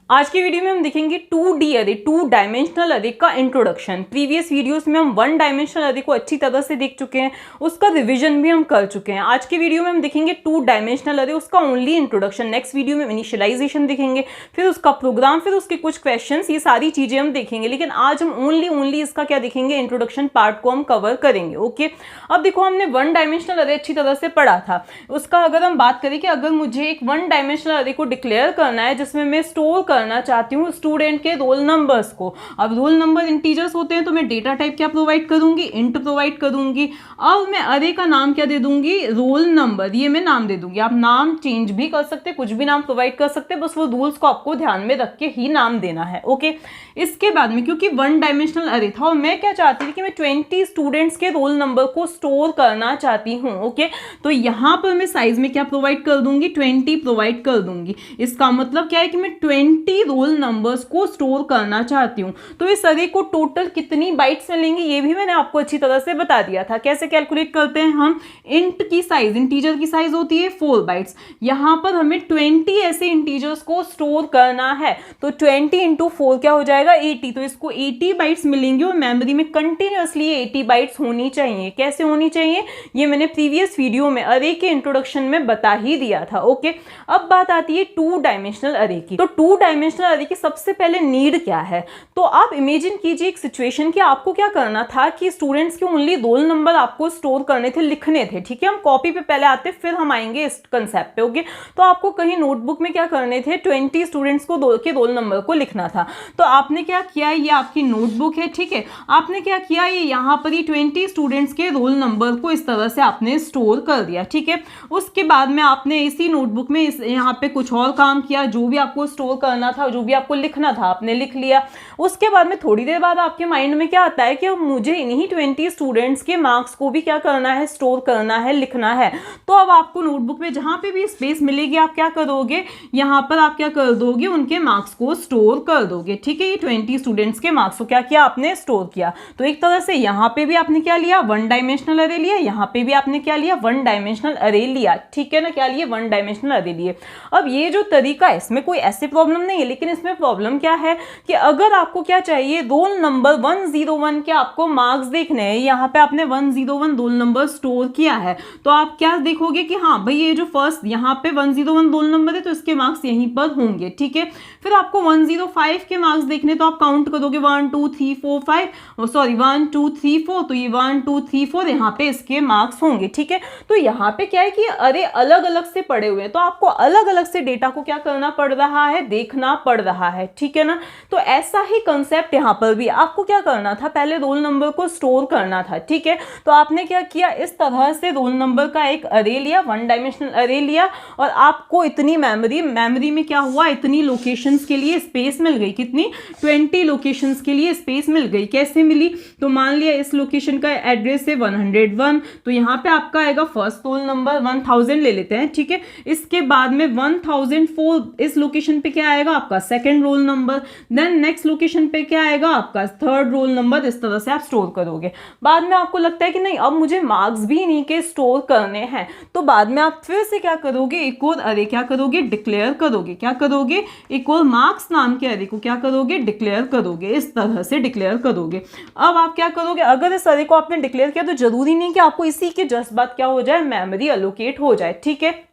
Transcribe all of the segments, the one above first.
आज की वीडियो में हम देखेंगे 2D अरे, 2 डायमेंशनल अरे का इंट्रोडक्शन। प्रीवियस वीडियोस में हम 1 डायमेंशनल अरे को अच्छी तरह से देख चुके हैं, उसका रिवीजन भी हम कर चुके हैं। आज की वीडियो में हम देखेंगे 2 डायमेंशनल अरे, उसका ओनली इंट्रोडक्शन। नेक्स्ट वीडियो में इनिशियलाइजेशन देखेंगे, फिर उसका प्रोग्राम, फिर उसके कुछ क्वेश्चंस, ये सारी चीजें हम देखेंगे। लेकिन आज हम ओनली इसका क्या देखेंगे, इंट्रोडक्शन पार्ट को हम कवर करेंगे। ओके, अब देखो हमने 1 डायमेंशनल अरे अच्छी तरह से पढ़ा था। उसका अगर हम बात करें कि अगर मुझे एक 1 डायमेंशनल अरे को डिक्लेयर करना है जिसमें मैं स्टोर करना चाहती हूँ स्टूडेंट के रोल नंबर्स को। अब रोल नंबर इंटीजर्स होते हैं तो मैं डेटा टाइप क्या प्रोवाइड करूंगी, इंट प्रोवाइड करूंगी। अब मैं अरे का नाम क्या दे दूंगी, रोल नंबर, ये मैं नाम दे दूंगी। आप नाम चेंज भी कर सकते, कुछ भी नाम प्रोवाइड कर सकते, बस वो रूल्स को आपको ध्यान में रख के ही नाम देना है। ओके, इसके बाद में क्योंकि 1 डायमेंशनल अरे था और मैं क्या चाहती थी कि मैं 20 स्टूडेंट्स के रोल नंबर को स्टोर करना चाहती हूँ। ओके, तो यहाँ पर मैं साइज में क्या प्रोवाइड कर दूंगी, 20 प्रोवाइड कर दूंगी। इसका मतलब क्या है कि मैं 20 रोल नंबर्स को स्टोर करना चाहती हूँ। तो इस अरे को टोटल कितनी बाइट्स मिलेंगी ये भी मैंने आपको अच्छी तरह से बता दिया था। कैसे कैलकुलेट करते हैं हम, इंट की साइज, इंटीजर की साइज होती है 4 बाइट्स। यहाँ पर हमें 20 ऐसे इंटीजर्स को स्टोर करना है, तो 20 इंटू 4 क्या हो जाएगा, 80। तो इसको 80 बाइट्स मिलेंगी और मेमोरी में कंटिन्यूअसली 80 बाइट्स होनी चाहिए। कैसे होनी चाहिए, ये मैंने प्रीवियस वीडियो में अरे के इंट्रोडक्शन में बता ही दिया था। ओके, अब बात आती है 2 डायमेंशनल अरे की। तो 2 डायमेंशनल अरे की सबसे पहले नीड क्या है, तो आप इमेजिन कीजिए एक सिचुएशन कि आपको क्या करना था कि स्टूडेंट्स के ओनली रोल नंबर आपको स्टोर करने थे, लिखने थे। ठीक है, हम कॉपी पे पहले आते फिर हम आएंगे इस कंसेप्ट पे। ओके, तो आपको कहीं नोटबुक में क्या करने थे, 20 स्टूडेंट्स को के रोल नंबर को लिखना था। तो आपने क्या किया, ये आपकी नोटबुक है। ठीक है, आपने क्या किया, ये यहाँ पर ही 20 स्टूडेंट्स के रोल नंबर को इस तरह से आपने स्टोर कर दिया। ठीक है, उसके बाद में आपने इसी नोटबुक में यहाँ पे कुछ और काम किया, जो भी आपको स्टोर करना था, जो भी आपको लिखना था आपने लिख लिया। उसके बाद में थोड़ी देर बाद आपके माइंड में क्या आता है कि अब मुझे इन्हीं 20 स्टूडेंट्स के मार्क्स को भी क्या करना है, स्टोर करना है, लिखना है। तो अब आपको नोटबुक में जहां पे भी स्पेस मिलेगी आप क्या करोगे, यहां पर आप क्या कर दोगे, उनके मार्क्स को स्टोर कर दोगे। ठीक है, ये 20 स्टूडेंट्स के मार्क्स को क्या किया आपने, स्टोर किया। तो एक तरह से यहां पे भी आपने क्या लिया, 1 डायमेंशनल अरे लिया, यहां पे भी आपने क्या लिया, 1 डायमेंशनल अरे लिया। ठीक है ना, क्या लिए, 1 डायमेंशनल अरे लिए। अब ये जो तरीका है इसमें कोई ऐसी प्रॉब्लम नहीं है, लेकिन इसमें प्रॉब्लम क्या है कि अगर आपको क्या चाहिए, रोल नंबर 101 के आपको मार्क्स देखने हैं, यहाँ पे आपने 101 रोल नंबर स्टोर किया है, तो आप क्या देखोगे कि हाँ भाई ये जो फर्स्ट यहाँ पे 101 रोल नंबर है तो इसके मार्क्स यहीं पर होंगे। ठीक है, फिर आपको 105 के मार्क्स देखने, तो आप काउंट करोगे 1 2 3 4 5, सॉरी 1 2 3 4, तो ये 1 2 3 4 यहाँ पे इसके मार्क्स होंगे। ठीक है, तो यहाँ पे क्या है कि अरे अलग अलग से पड़े हुए हैं, तो आपको अलग अलग से डेटा को क्या करना पड़ रहा है, देखना पड़ रहा है। ठीक है ना, तो ऐसा ही कंसेप्ट यहाँ पर भी आपको क्या करना था, पहले रोल नंबर को स्टोर करना था। ठीक है, तो आपने क्या किया, इस तरह से रोल नंबर का एक अरे लिया, 1 डायमेंशनल अरे लिया, और आपको इतनी मेमोरी में क्या हुआ, इतनी लोकेशंस के लिए स्पेस मिल गई। कितनी, 20 लोकेशंस के लिए स्पेस मिल गई। कैसे मिली, तो मान लिया इस लोकेशन का एड्रेस है 101, तो यहाँ पे आपका आएगा फर्स्ट रोल नंबर 1000 ले लेते हैं। ठीक है, इसके बाद में 1004 इस लोकेशन पे क्या आएगा आपका second roll number, then next location पे क्या आएगा आपका थर्ड रोल नंबर। इस तरह से आप स्टोर करोगे। बाद में आपको लगता है कि नहीं अब मुझे मार्क्स भी इन्हीं के स्टोर करने हैं, तो बाद में आप फिर से क्या करोगे, एक और अरे क्या करोगे, डिक्लेयर करोगे। क्या करोगे, एक और मार्क्स नाम के अरे को क्या करोगे, डिक्लेयर करोगे। इस तरह से डिक्लेयर करोगे। अब आप क्या करोगे, अगर इस अरे को आपने डिक्लेयर किया तो जरूरी नहीं कि आपको इसी के जस्ट बाद क्या हो जाए, मेमोरी एलोकेट हो जाए। ठीक है,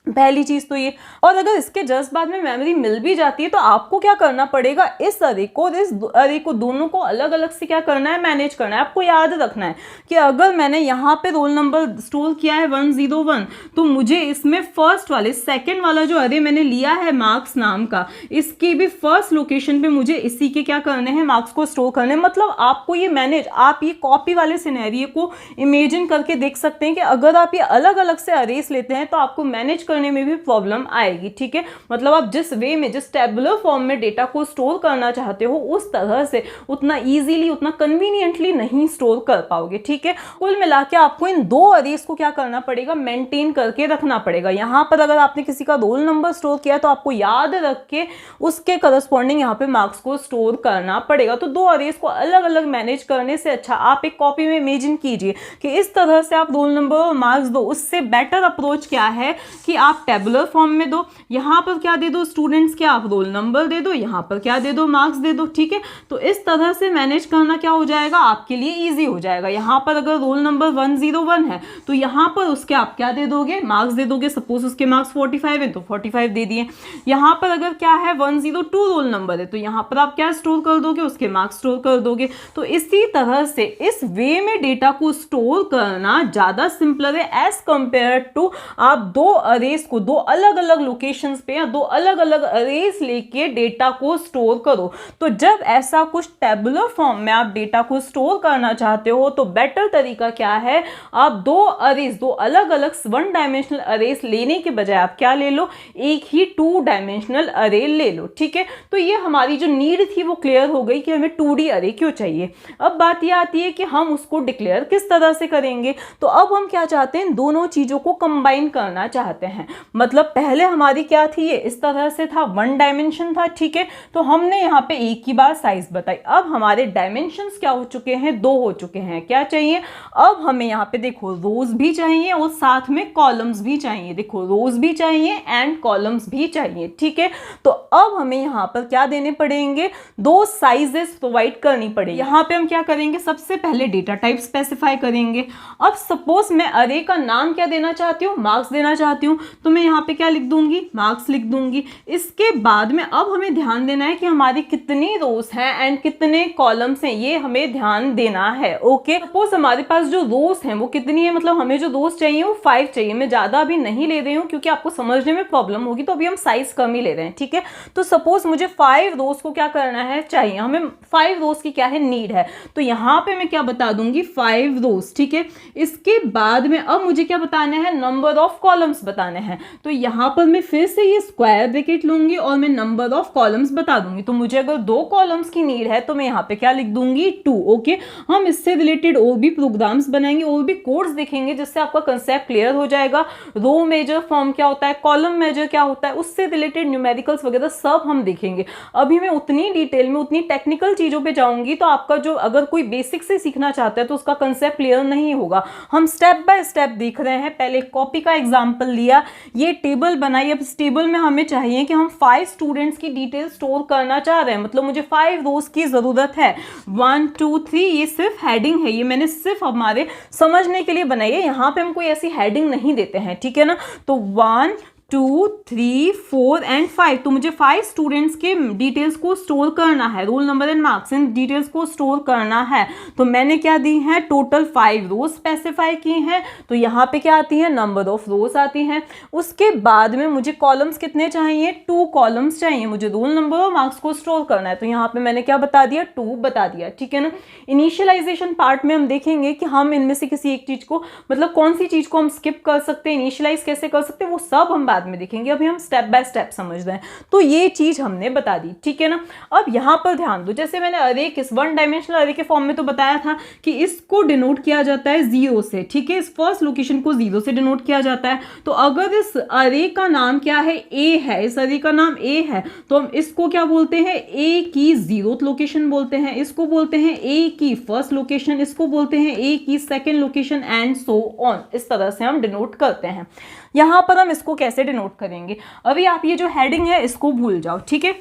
पहली चीज तो ये। और अगर इसके जस्ट बाद में मेमोरी मिल भी जाती है तो आपको क्या करना पड़ेगा, इस अरे को और इस अरे को दोनों को अलग अलग से क्या करना है, मैनेज करना है। आपको याद रखना है कि अगर मैंने यहाँ पे रोल नंबर स्टोर किया है 101, तो मुझे इसमें फर्स्ट वाले सेकंड वाला जो अरे मैंने लिया है मार्क्स नाम का, इसकी भी फर्स्ट लोकेशन पे मुझे इसी के क्या करने हैं, मार्क्स को स्टोर करने। मतलब आपको ये मैनेज, आप ये कॉपी वाले सिनेरियो को इमेजिन करके देख सकते हैं कि अगर आप ये अलग अलग से अरेस लेते हैं तो आपको मैनेज करने में भी प्रॉब्लम आएगी। ठीक है, मतलब आप जिस वे में, जिस टेबुलर फॉर्म में डेटा को स्टोर करना चाहते हो उस तरह से उतना इजीली, उतना कन्वीनियंटली नहीं स्टोर कर पाओगे। ठीक है, कुल मिला के आपको इन दो अरेस को क्या करना पड़ेगा, मेंटेन करके रखना पड़ेगा। यहां पर अगर आपने किसी का रोल नंबर स्टोर किया तो आपको याद रख के उसके करस्पॉन्डिंग यहाँ पे मार्क्स को स्टोर करना पड़ेगा। तो दो अरेस को अलग अलग मैनेज करने से अच्छा आप एक कॉपी में इमेजिन कीजिए कि इस तरह से आप रोल नंबर और मार्क्स दो। उससे बेटर अप्रोच क्या है कि आप टेबुलर फॉर्म में दो, यहाँ पर क्या दे दो स्टूडेंट्स के, आप रोल नंबर दे दो, यहाँ पर क्या दे दो मार्क्स दे दो, ठीक है। तो इस तरह से मैनेज करना क्या हो जाएगा आपके लिए ईजी हो जाएगा। यहाँ पर अगर रोल नंबर 101 है तो यहाँ पर उसके आप क्या दे दोगे, मार्क्स दे दोगे। सपोज उसके मार्क्स 45 है तो 45 दे दिए। यहाँ पर अगर क्या है 102 रोल नंबर है तो यहाँ पर आप क्या स्टोर कर दोगे, उसके मार्क्स स्टोर कर दोगे। तो इसी तरह से इस वे में डेटा को स्टोर करना ज़्यादा सिंपलर है एज कंपेयर टू आप दो अरेज को दो अलग अलग लोकेशंस पे या दो अलग अलग अरेज लेके डेटा को स्टोर करो। तो जब ऐसा कुछ टेबुलर फॉर्म में आप डेटा को स्टोर करना चाहते हो तो बेटर तरीका क्या है, आप दो अरेज, दो अलग अलग वन डायमेंशनल अरेज लेने के बजाय आप क्या ले लो, एक ही टू डायमेंशनल अरे ले लो, ठीक है। तो ये हमारी जो नीड थी वो क्लियर हो गई कि हमें 2D अरे क्यों चाहिए। अब बात ये आती है कि हम उसको डिक्लेयर किस तरह से करेंगे। तो अब हम क्या चाहते हैं, दोनों चीजों को कंबाइन करना चाहते हैं। मतलब पहले हमारी क्या थी, ये इस तरह से था, वन डायमेंशन था, ठीक है। तो हमने यहाँ पे एक ही बार साइज बताई। अब हमारे डायमेंशंस क्या हो चुके हैं, दो हो चुके हैं। क्या चाहिए, अब हमें यहाँ पे देखो रोज भी चाहिए और साथ में कॉलम्स भी चाहिए। देखो रोज भी चाहिए एंड कॉलम्स भी चाहिए, ठीक है। तो अब हमें यहाँ पर क्या देने पड़ेंगे, दो साइजेस प्रोवाइड करनी पड़ेगी। यहाँ पे हम क्या करेंगे, सबसे पहले डेटा टाइप स्पेसिफाई करेंगे। अब सपोज मैं अरे का नाम क्या देना चाहती हूँ, मार्क्स देना चाहती हूँ, तो मैं यहाँ पे क्या लिख दूंगी, मार्क्स लिख दूंगी। इसके बाद में अब हमें ध्यान देना है कि हमारी कितनी रोज हैं एंड कितने कॉलम्स हैं, ये हमें ध्यान देना है। ओके, सपोज हमारे पास जो रोज हैं वो कितनी है, मतलब हमें जो रोज चाहिए वो 5 चाहिए। मैं ज्यादा अभी नहीं ले रही हूँ क्योंकि आपको समझने में प्रॉब्लम होगी, तो अभी हम साइज कम ही ले रहे हैं, ठीक है। तो सपोज मुझे 5 रोज को क्या करना है, चाहिए हमें 5 रोज की क्या है, नीड है। तो यहाँ पे मैं क्या बता दूंगी, 5 रोज, ठीक है। इसके बाद में अब मुझे क्या बताना है, नंबर ऑफ कॉलम्स बताने हैं। तो यहाँ पर मैं फिर से ये स्क्वायर ब्रैकेट लूंगी और मैं नंबर ऑफ कॉलम्स बता दूंगी। तो मुझे अगर 2 कॉलम्स की नीड है तो मैं यहाँ पे क्या लिख दूंगी, 2। ओके, हम इससे रिलेटेड और भी प्रोग्राम्स बनाएंगे और भी कोड्स देखेंगे जिससे आपका कंसेप्ट क्लियर हो जाएगा। रो मेजर फॉर्म क्या होता है, कॉलम मेजर क्या होता है, उससे रिलेटेड न्यूमेरिकल्स वगैरह सब हम देखेंगे। अभी मैं उतनी डिटेल में उतनी टेक्निकल चीजों पे जाऊंगी तो आपका जो अगर कोई बेसिक से सीखना चाहता है तो उसका कंसेप्ट क्लियर नहीं होगा। हम स्टेप बाय स्टेप देख रहे हैं। पहले कॉपी का एग्जांपल लिया, ये टेबल बनाई। अब इस टेबल में हमें चाहिए कि हम 5 स्टूडेंट्स की डिटेल स्टोर करना चाह रहे हैं, मतलब मुझे 5 रोज की जरूरत है। 1 2 3 ये सिर्फ हेडिंग है, ये मैंने सिर्फ हमारे समझने के लिए बनाई है। यहाँ पे हम कोई ऐसी हेडिंग नहीं देते हैं, ठीक है ना। तो 1 2 3 4 एंड 5, तो मुझे 5 स्टूडेंट्स के डिटेल्स को स्टोर करना है, roll number and marks in details को स्टोर करना है। तो मैंने क्या दी है, टोटल 5 रोज स्पेसिफाई की हैं। तो यहाँ पे क्या आती है, नंबर ऑफ रोज आती हैं। उसके बाद में मुझे कॉलम्स कितने चाहिए, 2 कॉलम्स चाहिए। मुझे रोल नंबर और मार्क्स को स्टोर करना है, तो यहाँ पे मैंने क्या बता दिया, 2 बता दिया, ठीक है ना। इनिशियलाइजेशन पार्ट में हम देखेंगे कि हम इनमें से किसी एक चीज को, मतलब कौन सी चीज को हम स्किप कर सकते हैं, इनिशियलाइज कैसे कर सकते हैं, वो सब हम बाद में देखेंगे। अभी हम स्टेप बाय स्टेप समझ रहे हैं। तो ये चीज हमने बता दी, ठीक है ना। अब यहां पर ध्यान दो, जैसे मैंने अरे किस वन डायमेंशनल अरे के फॉर्म में तो बताया था कि इसको डिनोट किया जाता है 0 से, ठीक है। इस फर्स्ट लोकेशन को 0 से डिनोट किया जाता है। तो अगर इस अरे का नाम क्या है, ए है, इस अरे का नाम ए है, तो हम इसको क्या बोलते हैं, ए की 0th लोकेशन बोलते हैं। इसको बोलते हैं ए की फर्स्ट लोकेशन, इसको बोलते हैं ए की second location and so on. इस तरह से हम डिनोट करते हैं। यहां पर हम इसको कैसे डिनोट करेंगे, अभी आप ये जो हेडिंग है इसको भूल जाओ, ठीक है।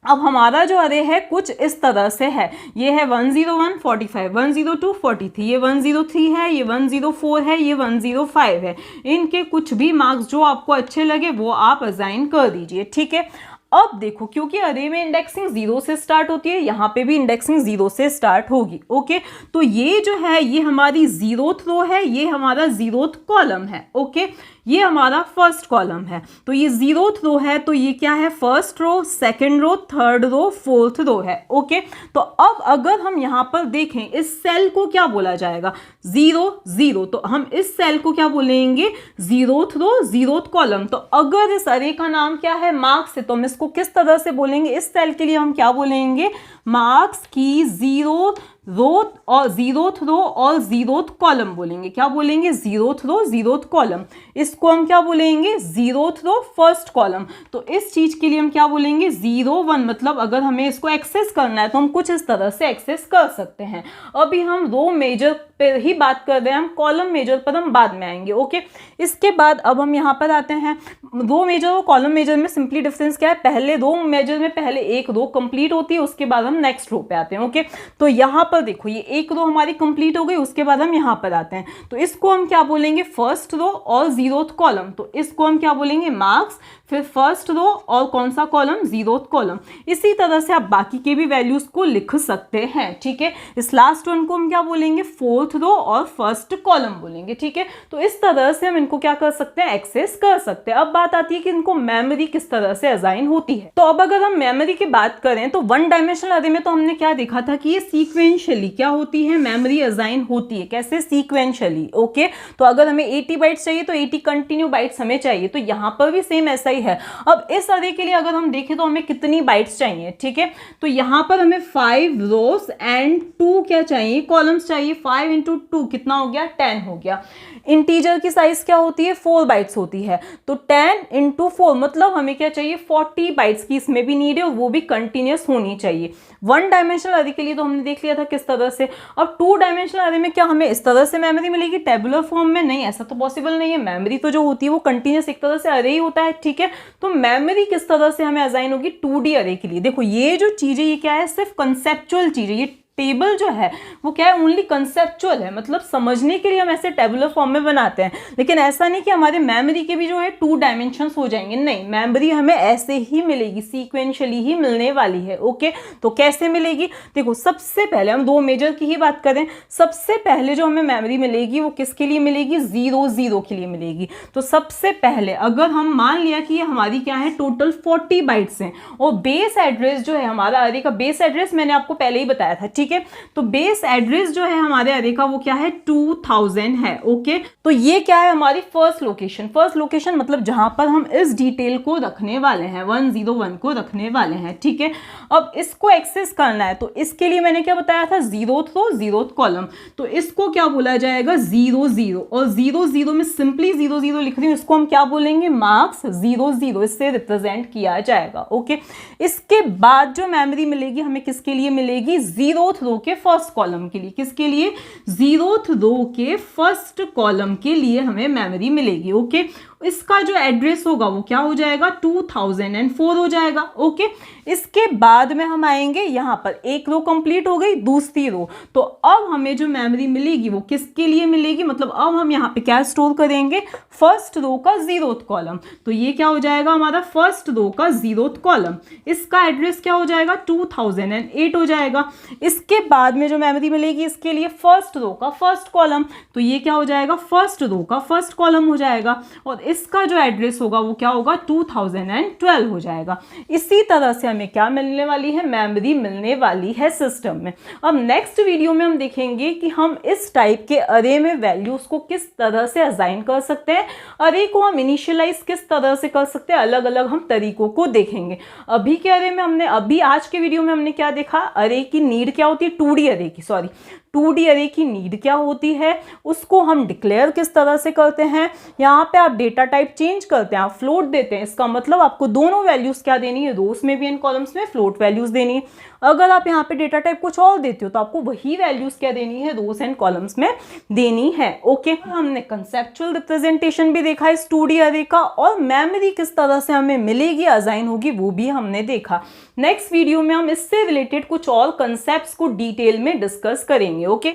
अब हमारा जो अरे है कुछ इस तरह से है, ये है 101 45, 102 43, ये 103 है, ये 104 है, ये 105 है। इनके कुछ भी मार्क्स जो आपको अच्छे लगे वो आप असाइन कर दीजिए, ठीक है। अब देखो, क्योंकि अरे में इंडेक्सिंग 0 से स्टार्ट होती है, यहाँ पे भी इंडेक्सिंग 0 से स्टार्ट होगी, ओके। तो ये जो है ये हमारी 0th रो है, ये हमारा 0th कॉलम है, ओके। ये हमारा फर्स्ट कॉलम है, तो ये 0th रो है, तो ये क्या है, first row, second row, third row, fourth row है, ओके। तो अब अगर हम यहाँ पर देखें, इस सेल को क्या बोला जाएगा, 0 0, तो हम इस सेल को क्या बोलेंगे, 0th रो 0th कॉलम। तो अगर इस अरे का नाम क्या है, मार्क्स है, तो हम इसको किस तरह से बोलेंगे, इस सेल के लिए हम क्या बोलेंगे, मार्क्स की 0 रोथ और जीरोथ रो और जीरोथ कॉलम बोलेंगे। क्या बोलेंगे? जीरोथ रो जीरोथ कॉलम। इसको हम क्या बोलेंगे? Zeroth row first column. तो इस चीज के लिए हम क्या बोलेंगे? 0 1, मतलब अगर हमें इसको एक्सेस करना है तो हम कुछ इस तरह से एक्सेस कर सकते हैं। अभी हम रो मेजर पे ही बात कर रहे हैं, हम कॉलम मेजर पर हम बाद में आएंगे। ओके, इसके बाद अब हम यहाँ पर आते हैं। रो मेजर और कॉलम मेजर में सिंपली डिफरेंस क्या है? पहले रो मेजर में पहले एक रो कंप्लीट होती है, उसके बाद हम नेक्स्ट रो पे आते हैं। ओके, तो यहाँ पर देखो ये एक रो हमारी कंप्लीट हो गई, उसके बाद हम यहाँ पर आते हैं। तो इसको हम क्या बोलेंगे? फर्स्ट रो और जीरोथ कॉलम। तो इसको हम क्या बोलेंगे? मार्क्स, फिर फर्स्ट रो और कौन सा कॉलम? Zeroth column. इसी तरह से आप बाकी के भी वैल्यूज को लिख सकते हैं। ठीक है, इस लास्ट वन को हम क्या बोलेंगे? फोर्थ रो और फर्स्ट कॉलम बोलेंगे। ठीक है, तो इस तरह से हम इनको क्या कर सकते हैं? एक्सेस कर सकते हैं। अब बात आती है कि इनको मेमोरी किस तरह से असाइन होती है। तो अब अगर हम मेमोरी की बात करें तो वन डायमेंशनल अरे में तो हमने क्या देखा था कि ये सीक्वेंशियली क्या होती है? मेमोरी असाइन होती है। कैसे? सीक्वेंशियली। ओके, तो अगर हमें 80 बाइट्स चाहिए तो 80 कंटिन्यू बाइट्स हमें चाहिए। तो यहाँ पर भी सेम ऐसा ही है। अब इस अरे के लिए अगर हम देखें तो हमें कितनी बाइट्स चाहिए? ठीक है, तो यहाँ पर हमें 5 रोज एंड 2 क्या चाहिए? कॉलम्स चाहिए। 5 इंटू 2 कितना हो गया? 10 हो गया। इंटीजर की साइज क्या होती है? 4 बाइट्स होती है। तो 10 इंटू 4 मतलब हमें क्या चाहिए? 40 बाइट्स की इसमें भी नीड है और वो भी कंटिन्यूस होनी चाहिए। वन डायमेंशनल अरे के लिए तो हमने देख लिया था किस तरह से। अब 2 डायमेंशनल अरे में क्या हमें इस तरह से मेमोरी मिलेगी टेबुलर फॉर्म में? नहीं, ऐसा तो पॉसिबल नहीं है। मेमोरी तो जो होती है वो कंटिन्यूस एक तरह से अरे ही होता है। ठीक है, तो मेमोरी किस तरह से हमें असाइन होगी 2D अरे के लिए? देखो ये जो चीज है ये क्या है? सिर्फ कंसेप्चुअल चीज है। ये टेबल जो है वो क्या है? ओनली कंसेप्चुअल है, मतलब समझने के लिए हम ऐसे टेबुलर फॉर्म में बनाते हैं। लेकिन ऐसा नहीं कि हमारे मेमोरी के भी जो है 2 डायमेंशंस हो जाएंगे। नहीं, मेमोरी हमें ऐसे ही मिलेगी, सीक्वेंशियली ही मिलने वाली है। ओके, तो कैसे मिलेगी? देखो सबसे पहले हम 2 मेजर की ही बात करें। सबसे पहले जो हमें मेमोरी मिलेगी वो किसके लिए मिलेगी? 0 0 के लिए मिलेगी। तो सबसे पहले अगर हम मान लिया कि ये हमारी क्या है? टोटल 40 बाइट्स हैं और बेस एड्रेस जो है हमारा अरे का बेस एड्रेस मैंने आपको पहले ही बताया था। ठीक है, तो बेस एड्रेस जो है हमारे अरे का वो क्या है? 2000 है। ओके, तो ये क्या है? हमारी फर्स्ट लोकेशन। फर्स्ट लोकेशन मतलब जहां पर हम इस डिटेल को रखने वाले हैं, 101 को रखने वाले हैं। ठीक है, अब इसको एक्सेस करना है तो इसके लिए मैंने क्या बताया था? जीरोथ रो जीरोथ कॉलम। तो इसको क्या बोला जाएगा? 0 0, और 0 0 में सिंपली 0 0 लिख रही हूं, इसको हम क्या बोलेंगे? मार्क्स 0 0, इससे रिप्रेजेंट किया जाएगा। ओके, इसके बाद जो मेमोरी मिलेगी हमें किसके लिए मिलेगी? जीरोथ रो के फर्स्ट कॉलम के लिए। किसके लिए? जीरोथ रो के फर्स्ट कॉलम के लिए हमें मेमोरी मिलेगी। ओके, इसका जो एड्रेस होगा वो क्या हो जाएगा? 2004 हो जाएगा। ओके, इसके बाद में हम आएंगे यहाँ पर, एक रो कंप्लीट हो गई, दूसरी रो। तो अब हमें जो मेमोरी मिलेगी वो किसके लिए मिलेगी? मतलब अब हम यहाँ पे क्या स्टोर करेंगे? फर्स्ट रो का जीरोथ कॉलम। तो ये क्या हो जाएगा? हमारा फर्स्ट रो का जीरोथ कॉलम। इसका एड्रेस क्या हो जाएगा? 2008 हो जाएगा। इसके बाद में जो मेमोरी मिलेगी इसके लिए फर्स्ट रो का फर्स्ट कॉलम। तो ये क्या हो जाएगा? फर्स्ट रो का फर्स्ट कॉलम हो जाएगा और इसका जो एड्रेस होगा वो क्या होगा? 2012 हो जाएगा। इसी तरह से हमें क्या मिलने वाली है? मेमोरी मिलने वाली है सिस्टम में। अब नेक्स्ट वीडियो में हम देखेंगे कि हम इस टाइप के अरे में वैल्यूज को किस तरह से असाइन कर सकते हैं, अरे को हम इनिशियलाइज किस तरह से कर सकते हैं, अलग अलग हम तरीकों को देखेंगे। अभी के अरे में हमने आज के वीडियो में हमने क्या देखा? अरे की नीड क्या होती है? 2D अरे की, 2D अरे की नीड क्या होती है, उसको हम डिक्लेयर किस तरह से करते हैं। यहाँ पे आप डेटा टाइप चेंज करते हैं, आप फ्लोट देते हैं, इसका मतलब आपको दोनों वैल्यूज क्या देनी है? रोज में भी एंड कॉलम्स में फ्लोट वैल्यूज देनी है। अगर आप यहाँ पे डेटा टाइप कुछ और देते हो तो आपको वही वैल्यूज क्या देनी है? रोज एंड कॉलम्स में देनी है। ओके, हमने कंसेप्चुअल रिप्रेजेंटेशन भी देखा इस 2D अरे का, और मेमोरी किस तरह से हमें मिलेगी, असाइन होगी, वो भी हमने देखा। नेक्स्ट वीडियो में हम इससे रिलेटेड कुछ और कंसेप्ट्स को डिटेल में डिस्कस करेंगे। ओके।